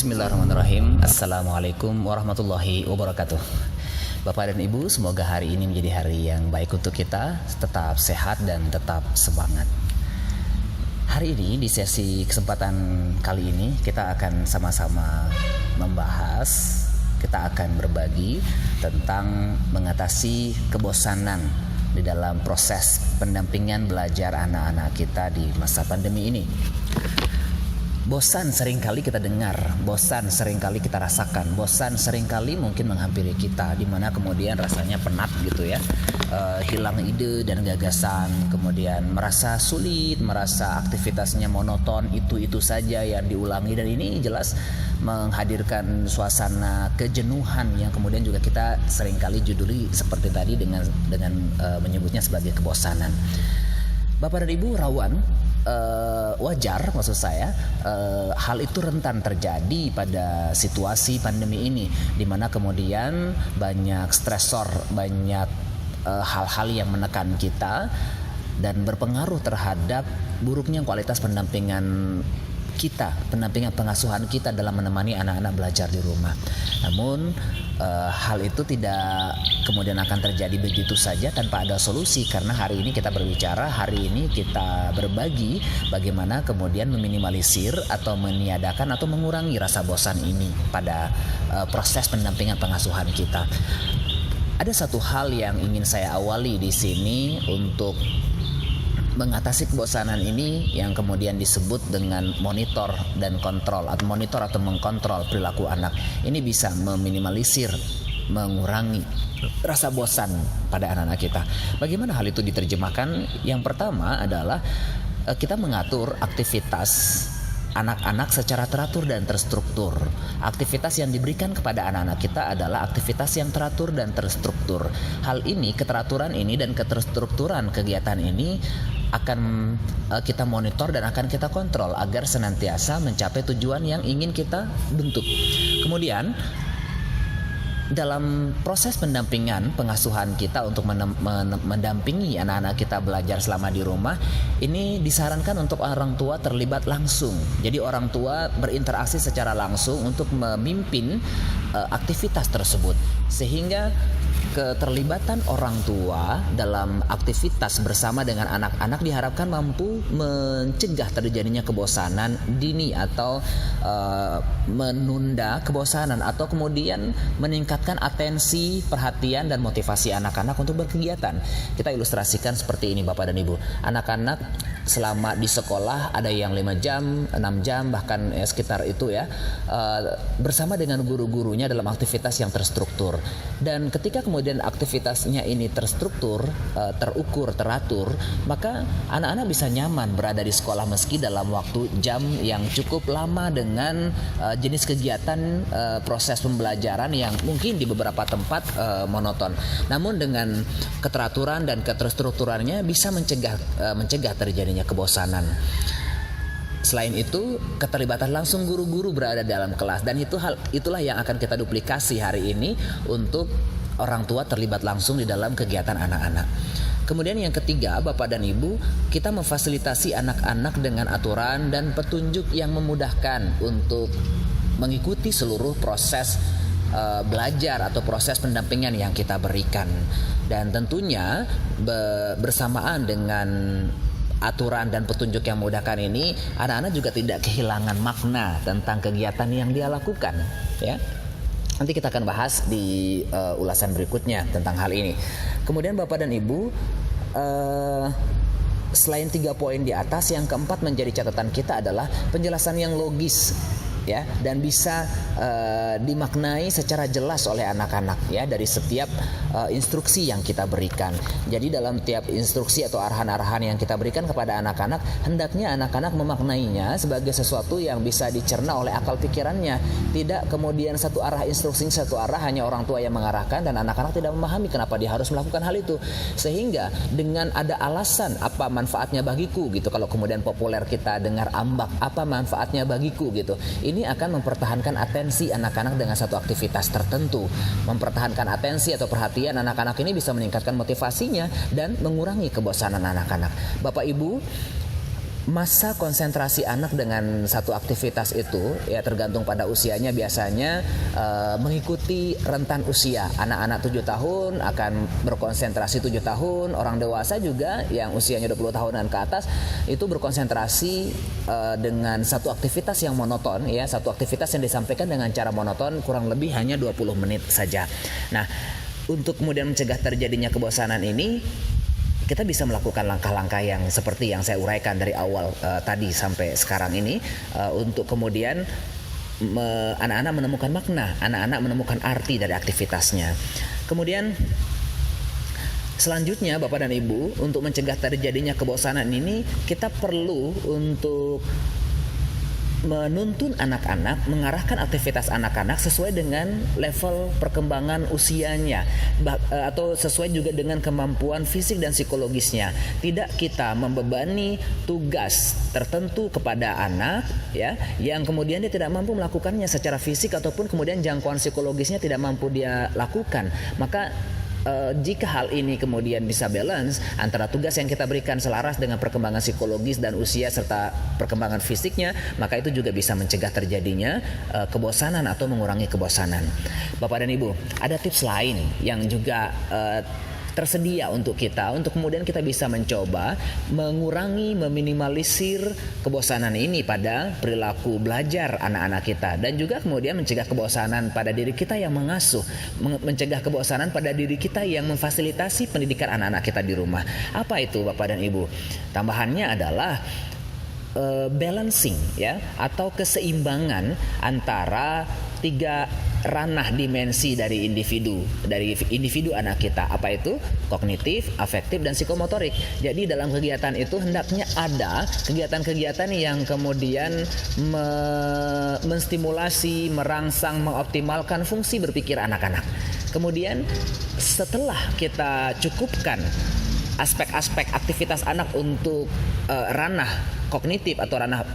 Bismillahirrahmanirrahim. Assalamualaikum warahmatullahi wabarakatuh. Bapak dan Ibu, semoga hari ini menjadi hari yang baik untuk kita, tetap sehat dan tetap semangat. Hari ini di sesi kesempatan kali ini kita akan sama-sama membahas, kita akan berbagi tentang mengatasi kebosanan di dalam proses pendampingan belajar anak-anak kita di masa pandemi ini. Bosan seringkali kita dengar, bosan seringkali kita rasakan, bosan seringkali mungkin menghampiri kita, di mana kemudian rasanya penat gitu ya, hilang ide dan gagasan, kemudian merasa sulit, merasa aktivitasnya monoton, itu saja yang diulangi, dan ini jelas menghadirkan suasana kejenuhan yang kemudian juga kita seringkali juduli seperti tadi dengan menyebutnya sebagai kebosanan. Bapak dan Ibu, rawan wajar maksud saya hal itu rentan terjadi pada situasi pandemi ini, di mana kemudian banyak stresor, banyak hal-hal yang menekan kita dan berpengaruh terhadap buruknya kualitas pendampingan kita, pendampingan pengasuhan kita dalam menemani anak-anak belajar di rumah. Namun hal itu tidak kemudian akan terjadi begitu saja tanpa ada solusi, karena hari ini kita berbicara, hari ini kita berbagi bagaimana kemudian meminimalisir atau meniadakan atau mengurangi rasa bosan ini pada proses pendampingan pengasuhan kita. Ada satu hal yang ingin saya awali di sini untuk mengatasi kebosanan ini yang kemudian disebut dengan monitor dan kontrol, atau monitor atau mengkontrol perilaku anak. Ini bisa meminimalisir, mengurangi rasa bosan pada anak-anak kita. Bagaimana hal itu diterjemahkan? Yang pertama adalah kita mengatur aktivitas anak-anak secara teratur dan terstruktur. Aktivitas yang diberikan kepada anak-anak kita adalah aktivitas yang teratur dan terstruktur. Hal ini, keteraturan ini dan keterstrukturan kegiatan ini akan kita monitor dan akan kita kontrol agar senantiasa mencapai tujuan yang ingin kita bentuk. Kemudian dalam proses pendampingan pengasuhan kita untuk mendampingi anak-anak kita belajar selama di rumah, ini disarankan untuk orang tua terlibat langsung. Jadi orang tua berinteraksi secara langsung untuk memimpin aktivitas tersebut, sehingga keterlibatan orang tua dalam aktivitas bersama dengan anak-anak diharapkan mampu mencegah terjadinya kebosanan dini atau menunda kebosanan, atau kemudian meningkatkan atensi, perhatian, dan motivasi anak-anak untuk berkegiatan. Kita ilustrasikan seperti ini Bapak dan Ibu. Anak-anak selama di sekolah ada yang 5 jam, 6 jam, bahkan sekitar itu ya, bersama dengan guru-gurunya dalam aktivitas yang terstruktur. Dan ketika kemudian aktivitasnya ini terstruktur, terukur, teratur, maka anak-anak bisa nyaman berada di sekolah meski dalam waktu jam yang cukup lama dengan jenis kegiatan proses pembelajaran yang mungkin di beberapa tempat monoton. Namun dengan keteraturan dan keterstrukturannya bisa mencegah terjadinya kebosanan. Selain itu, keterlibatan langsung guru-guru berada dalam kelas, dan itulah yang akan kita duplikasi hari ini untuk orang tua terlibat langsung di dalam kegiatan anak-anak. Kemudian yang ketiga, Bapak dan Ibu, kita memfasilitasi anak-anak dengan aturan dan petunjuk yang memudahkan untuk mengikuti seluruh proses belajar atau proses pendampingan yang kita berikan. Dan tentunya bersamaan dengan aturan dan petunjuk yang memudahkan ini, anak-anak juga tidak kehilangan makna tentang kegiatan yang dia lakukan, ya. Nanti kita akan bahas di ulasan berikutnya tentang hal ini. Kemudian Bapak dan Ibu, selain 3 poin di atas, yang keempat menjadi catatan kita adalah penjelasan yang logis, ya, dan bisa dimaknai secara jelas oleh anak-anak, ya, dari setiap instruksi yang kita berikan. Jadi dalam tiap instruksi atau arahan-arahan yang kita berikan kepada anak-anak, hendaknya anak-anak memaknainya sebagai sesuatu yang bisa dicerna oleh akal pikirannya. Tidak kemudian satu arah instruksinya satu arah, hanya orang tua yang mengarahkan dan anak-anak tidak memahami kenapa dia harus melakukan hal itu. Sehingga dengan ada alasan apa manfaatnya bagiku gitu, kalau kemudian populer kita dengar ambak, apa manfaatnya bagiku gitu. Ini akan mempertahankan atensi anak-anak dengan satu aktivitas tertentu. Mempertahankan atensi atau perhatian anak-anak ini bisa meningkatkan motivasinya dan mengurangi kebosanan anak-anak. Bapak Ibu, Masa konsentrasi anak dengan satu aktivitas itu ya tergantung pada usianya, biasanya mengikuti rentan usia. Anak-anak 7 tahun akan berkonsentrasi 7 tahun, orang dewasa juga yang usianya 20 tahunan ke atas itu berkonsentrasi dengan satu aktivitas yang monoton ya, satu aktivitas yang disampaikan dengan cara monoton kurang lebih hanya 20 menit saja. Nah, untuk kemudian mencegah terjadinya kebosanan ini, kita bisa melakukan langkah-langkah yang seperti yang saya uraikan dari awal tadi sampai sekarang ini, untuk kemudian anak-anak menemukan makna, anak-anak menemukan arti dari aktivitasnya. Kemudian selanjutnya Bapak dan Ibu, untuk mencegah terjadinya kebosanan ini kita perlu untuk menuntun anak-anak, mengarahkan aktivitas anak-anak sesuai dengan level perkembangan usianya atau sesuai juga dengan kemampuan fisik dan psikologisnya. Tidak kita membebani tugas tertentu kepada anak ya, yang kemudian dia tidak mampu melakukannya secara fisik ataupun kemudian jangkauan psikologisnya tidak mampu dia lakukan. Maka jika hal ini kemudian bisa balance antara tugas yang kita berikan selaras dengan perkembangan psikologis dan usia serta perkembangan fisiknya, maka itu juga bisa mencegah terjadinya kebosanan atau mengurangi kebosanan. Bapak dan Ibu, ada tips lain yang juga tersedia untuk kita, untuk kemudian kita bisa mencoba mengurangi, meminimalisir kebosanan ini pada perilaku belajar anak-anak kita, dan juga kemudian mencegah kebosanan pada diri kita yang mengasuh, mencegah kebosanan pada diri kita yang memfasilitasi pendidikan anak-anak kita di rumah. Apa itu Bapak dan Ibu? Tambahannya adalah balancing ya, atau keseimbangan antara 3 ranah dimensi dari individu anak kita. Apa itu? Kognitif, afektif, dan psikomotorik. Jadi dalam kegiatan itu hendaknya ada kegiatan-kegiatan yang kemudian menstimulasi, merangsang, mengoptimalkan fungsi berpikir anak-anak. Kemudian setelah kita cukupkan aspek-aspek aktivitas anak untuk ranah kognitif atau ranah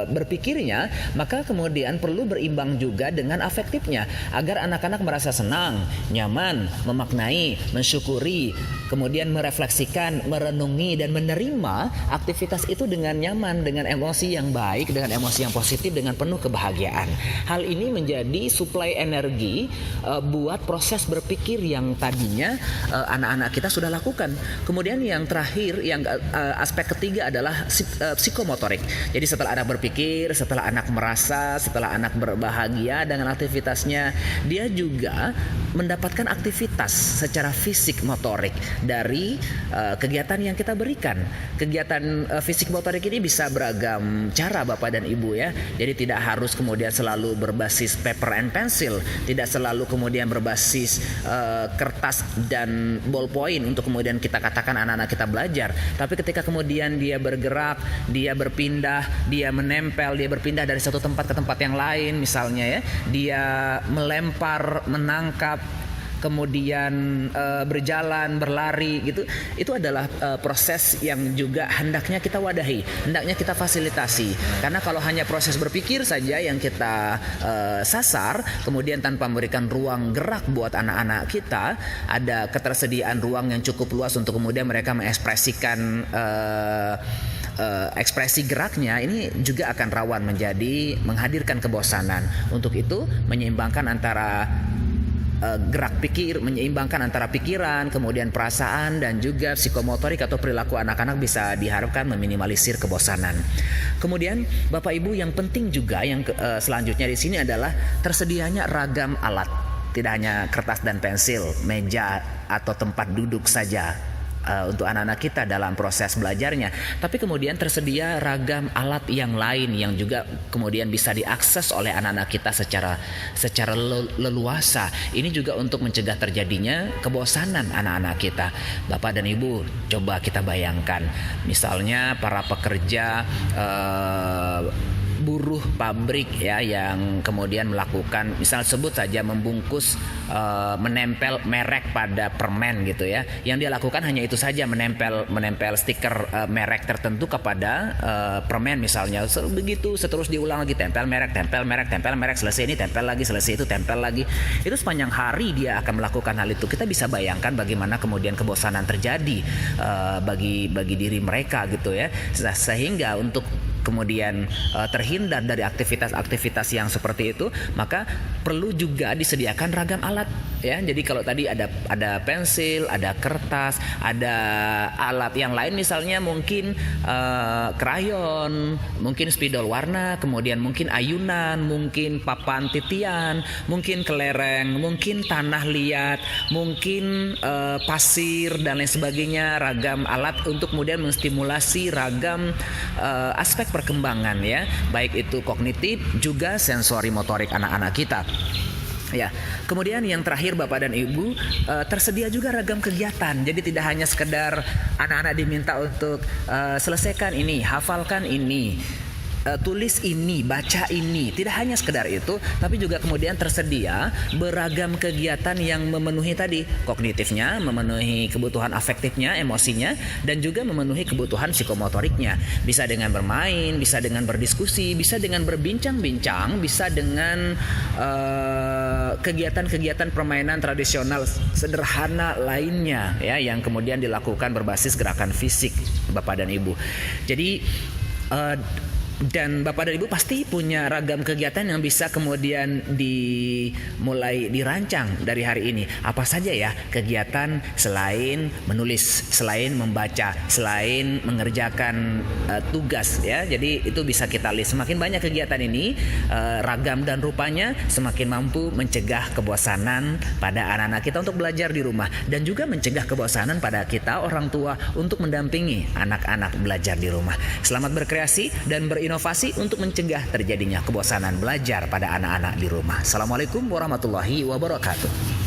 berpikirnya, maka kemudian perlu berimbang juga dengan afektifnya agar anak-anak merasa senang, nyaman, memaknai, mensyukuri, kemudian merefleksikan, merenungi, dan menerima aktivitas itu dengan nyaman, dengan emosi yang baik, dengan emosi yang positif, dengan penuh kebahagiaan. Hal ini menjadi suplai energi buat proses berpikir yang tadinya anak-anak kita sudah lakukan. Kemudian yang terakhir, yang aspek ketiga adalah psikomotorik. Jadi setelah anak berpikir, setelah anak merasa, setelah anak berbahagia dengan aktivitasnya, dia juga mendapatkan aktivitas secara fisik motorik dari kegiatan yang kita berikan. Kegiatan fisik motorik ini bisa beragam cara Bapak dan Ibu ya. Jadi tidak harus kemudian selalu berbasis paper and pencil, tidak selalu kemudian berbasis kertas dan ballpoint untuk kemudian kita katakan anak-anak kita belajar. Tapi ketika kemudian dia bergerak, dia berpindah, dia menempel, dia berpindah dari satu tempat ke tempat yang lain misalnya ya, dia melempar, menangkap, kemudian berjalan, berlari gitu, itu adalah proses yang juga hendaknya kita wadahi, hendaknya kita fasilitasi. Karena kalau hanya proses berpikir saja yang kita sasar, kemudian tanpa memberikan ruang gerak buat anak-anak kita, ada ketersediaan ruang yang cukup luas untuk kemudian mereka mengekspresikan ekspresi geraknya, ini juga akan rawan menghadirkan kebosanan. Untuk itu menyeimbangkan antara gerak pikir, menyeimbangkan antara pikiran, kemudian perasaan, dan juga psikomotorik atau perilaku anak-anak bisa diharapkan meminimalisir kebosanan. Kemudian Bapak Ibu, yang penting juga yang selanjutnya di sini adalah tersedianya ragam alat. Tidak hanya kertas dan pensil, meja atau tempat duduk saja untuk anak-anak kita dalam proses belajarnya, tapi kemudian tersedia ragam alat yang lain yang juga kemudian bisa diakses oleh anak-anak kita secara leluasa. Ini juga untuk mencegah terjadinya kebosanan anak-anak kita. Bapak dan Ibu, coba kita bayangkan, misalnya para pekerja buruh pabrik ya yang kemudian melakukan, misal sebut saja membungkus, menempel merek pada permen gitu ya. Yang dia lakukan hanya itu saja, menempel stiker merek tertentu kepada permen misalnya. Begitu seterus diulang lagi, tempel merek, selesai ini tempel lagi, selesai itu tempel lagi. Itu sepanjang hari dia akan melakukan hal itu. Kita bisa bayangkan bagaimana kemudian kebosanan terjadi bagi diri mereka gitu ya. Sehingga untuk kemudian terhindar dari aktivitas-aktivitas yang seperti itu, maka perlu juga disediakan ragam alat ya. Jadi kalau tadi ada pensil, ada kertas, ada alat yang lain misalnya mungkin krayon, mungkin spidol warna, kemudian mungkin ayunan, mungkin papan titian, mungkin kelereng, mungkin tanah liat, mungkin pasir dan lain sebagainya, ragam alat untuk kemudian menstimulasi ragam aspek perkembangan ya, baik itu kognitif juga sensori motorik anak-anak kita. Ya, kemudian yang terakhir Bapak dan Ibu, tersedia juga ragam kegiatan. Jadi tidak hanya sekedar anak-anak diminta untuk selesaikan ini, hafalkan ini, tulis ini, baca ini. Tidak hanya sekedar itu, tapi juga kemudian tersedia beragam kegiatan yang memenuhi tadi kognitifnya, memenuhi kebutuhan afektifnya, emosinya, dan juga memenuhi kebutuhan psikomotoriknya. Bisa dengan bermain, bisa dengan berdiskusi, bisa dengan berbincang-bincang, bisa dengan kegiatan-kegiatan permainan tradisional sederhana lainnya ya, yang kemudian dilakukan berbasis gerakan fisik Bapak dan Ibu. Jadi dan Bapak dan Ibu pasti punya ragam kegiatan yang bisa kemudian dimulai dirancang dari hari ini. Apa saja ya kegiatan selain menulis, selain membaca, selain mengerjakan tugas ya. Jadi itu bisa kita list. Semakin banyak kegiatan ini ragam dan rupanya, semakin mampu mencegah kebosanan pada anak-anak kita untuk belajar di rumah, dan juga mencegah kebosanan pada kita orang tua untuk mendampingi anak-anak belajar di rumah. Selamat berkreasi dan berinovasi untuk mencegah terjadinya kebosanan belajar pada anak-anak di rumah. Assalamualaikum warahmatullahi wabarakatuh.